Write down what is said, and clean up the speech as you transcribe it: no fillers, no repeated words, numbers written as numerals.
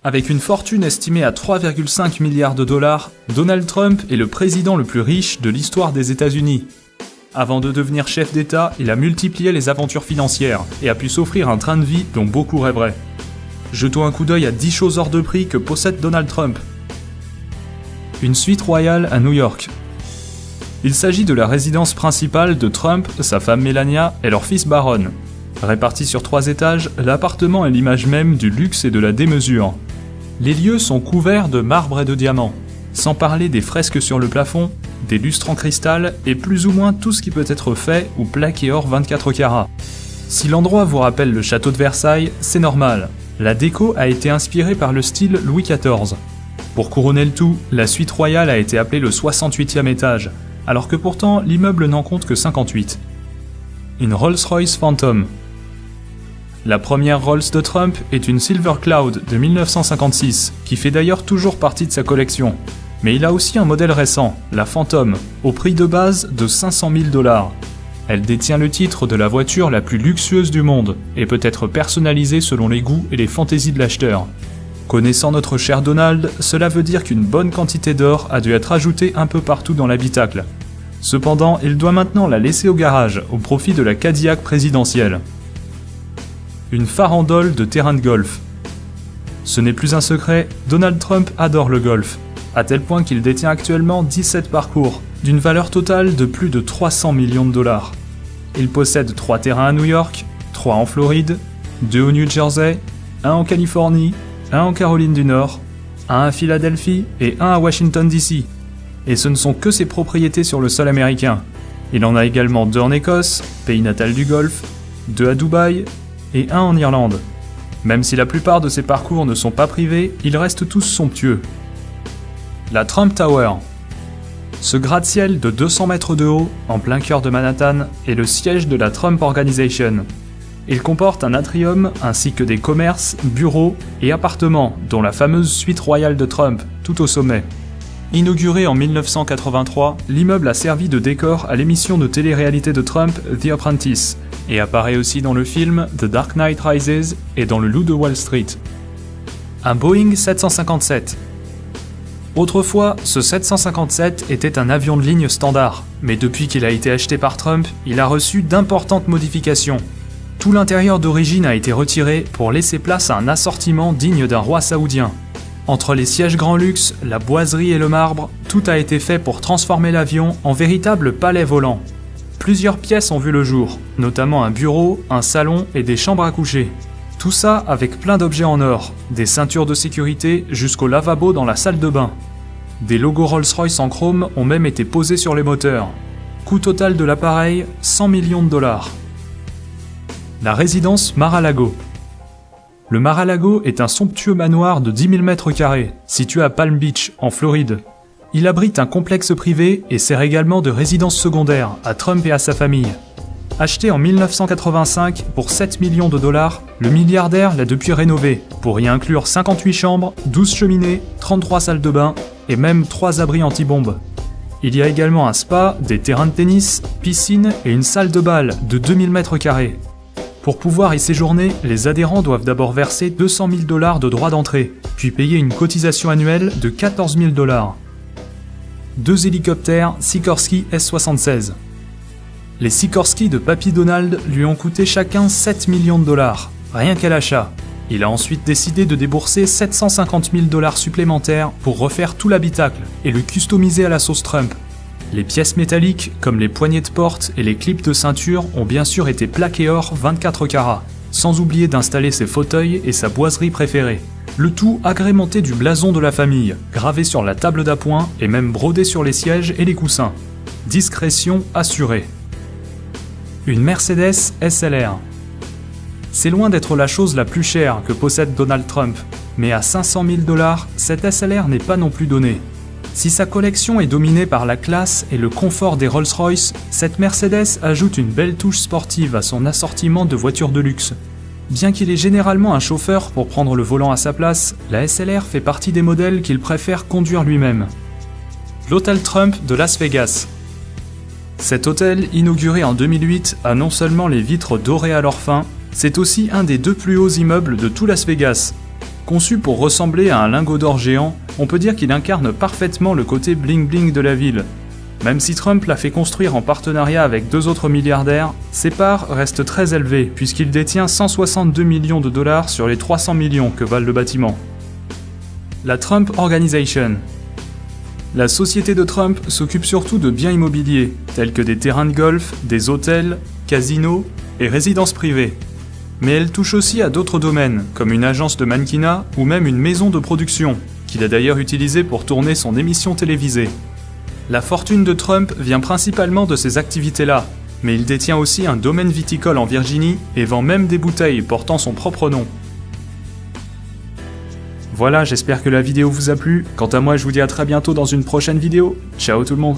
Avec une fortune estimée à 3,5 milliards de dollars, Donald Trump est le président le plus riche de l'histoire des États-Unis. Avant de devenir chef d'État, il a multiplié les aventures financières et a pu s'offrir un train de vie dont beaucoup rêveraient. Jetons un coup d'œil à 10 choses hors de prix que possède Donald Trump. Une suite royale à New York. Il s'agit de la résidence principale de Trump, sa femme Melania et leur fils Barron. Réparti sur 3 étages, l'appartement est l'image même du luxe et de la démesure. Les lieux sont couverts de marbre et de diamants, sans parler des fresques sur le plafond, des lustres en cristal et plus ou moins tout ce qui peut être fait ou plaqué or 24 carats. Si l'endroit vous rappelle le château de Versailles, c'est normal. La déco a été inspirée par le style Louis XIV. Pour couronner le tout, la suite royale a été appelée le 68e étage, alors que pourtant l'immeuble n'en compte que 58. Une Rolls-Royce Phantom. La première Rolls de Trump est une Silver Cloud de 1956, qui fait d'ailleurs toujours partie de sa collection. Mais il a aussi un modèle récent, la Phantom, au prix de base de 500 000 $. Elle détient le titre de la voiture la plus luxueuse du monde et peut être personnalisée selon les goûts et les fantaisies de l'acheteur. Connaissant notre cher Donald, cela veut dire qu'une bonne quantité d'or a dû être ajoutée un peu partout dans l'habitacle. Cependant, il doit maintenant la laisser au garage au profit de la Cadillac présidentielle. Une farandole de terrain de golf. Ce n'est plus un secret, Donald Trump adore le golf, à tel point qu'il détient actuellement 17 parcours, d'une valeur totale de plus de 300 millions de $. Il possède 3 terrains à New York, 3 en Floride, 2 au New Jersey, 1 en Californie, 1 en Caroline du Nord, 1 à Philadelphie et 1 à Washington DC. Et ce ne sont que ses propriétés sur le sol américain. Il en a également 2 en Écosse, pays natal du golf, 2 à Dubaï et 1 en Irlande. Même si la plupart de ces parcours ne sont pas privés, ils restent tous somptueux. La Trump Tower. Ce gratte-ciel de 200 mètres de haut, en plein cœur de Manhattan, est le siège de la Trump Organization. Il comporte un atrium ainsi que des commerces, bureaux et appartements, dont la fameuse suite royale de Trump, tout au sommet. Inauguré en 1983, l'immeuble a servi de décor à l'émission de télé-réalité de Trump, The Apprentice, et apparaît aussi dans le film The Dark Knight Rises et dans Le Loup de Wall Street. Un Boeing 757. Autrefois, ce 757 était un avion de ligne standard, mais depuis qu'il a été acheté par Trump, il a reçu d'importantes modifications. Tout l'intérieur d'origine a été retiré pour laisser place à un assortiment digne d'un roi saoudien. Entre les sièges grand luxe, la boiserie et le marbre, tout a été fait pour transformer l'avion en véritable palais volant. Plusieurs pièces ont vu le jour, notamment un bureau, un salon et des chambres à coucher. Tout ça avec plein d'objets en or, des ceintures de sécurité jusqu'au lavabo dans la salle de bain. Des logos Rolls-Royce en chrome ont même été posés sur les moteurs. Coût total de l'appareil, 100 millions de $. La résidence Mar-a-Lago. Le Mar-a-Lago est un somptueux manoir de 10 000 m², situé à Palm Beach, en Floride. Il abrite un complexe privé et sert également de résidence secondaire à Trump et à sa famille. Acheté en 1985 pour 7 millions de $, le milliardaire l'a depuis rénové, pour y inclure 58 chambres, 12 cheminées, 33 salles de bain et même 3 abris anti-bombes. Il y a également un spa, des terrains de tennis, piscine et une salle de bal de 2000 m². Pour pouvoir y séjourner, les adhérents doivent d'abord verser 200 000 $ de droits d'entrée, puis payer une cotisation annuelle de 14 000 $. 2 hélicoptères Sikorsky S-76. Les Sikorsky de Papy Donald lui ont coûté chacun 7 millions de $, rien qu'à l'achat. Il a ensuite décidé de débourser 750 000 $ supplémentaires pour refaire tout l'habitacle et le customiser à la sauce Trump. Les pièces métalliques, comme les poignées de porte et les clips de ceinture, ont bien sûr été plaquées or 24 carats, sans oublier d'installer ses fauteuils et sa boiserie préférée. Le tout agrémenté du blason de la famille, gravé sur la table d'appoint et même brodé sur les sièges et les coussins. Discrétion assurée. Une Mercedes SLR. C'est loin d'être la chose la plus chère que possède Donald Trump, mais à 500 000 $, cette SLR n'est pas non plus donnée. Si sa collection est dominée par la classe et le confort des Rolls-Royce, cette Mercedes ajoute une belle touche sportive à son assortiment de voitures de luxe. Bien qu'il ait généralement un chauffeur pour prendre le volant à sa place, la SLR fait partie des modèles qu'il préfère conduire lui-même. L'hôtel Trump de Las Vegas. Cet hôtel, inauguré en 2008, a non seulement les vitres dorées à leur fin, c'est aussi un des 2 plus hauts immeubles de tout Las Vegas. Conçu pour ressembler à un lingot d'or géant, on peut dire qu'il incarne parfaitement le côté bling-bling de la ville. Même si Trump l'a fait construire en partenariat avec 2 autres milliardaires, ses parts restent très élevées puisqu'il détient 162 millions de dollars sur les 300 millions que valent le bâtiment. La Trump Organization. La société de Trump s'occupe surtout de biens immobiliers, tels que des terrains de golf, des hôtels, casinos et résidences privées. Mais elle touche aussi à d'autres domaines, comme une agence de mannequinat ou même une maison de production, qu'il a d'ailleurs utilisée pour tourner son émission télévisée. La fortune de Trump vient principalement de ces activités-là, mais il détient aussi un domaine viticole en Virginie et vend même des bouteilles portant son propre nom. Voilà, j'espère que la vidéo vous a plu. Quant à moi, je vous dis à très bientôt dans une prochaine vidéo. Ciao tout le monde!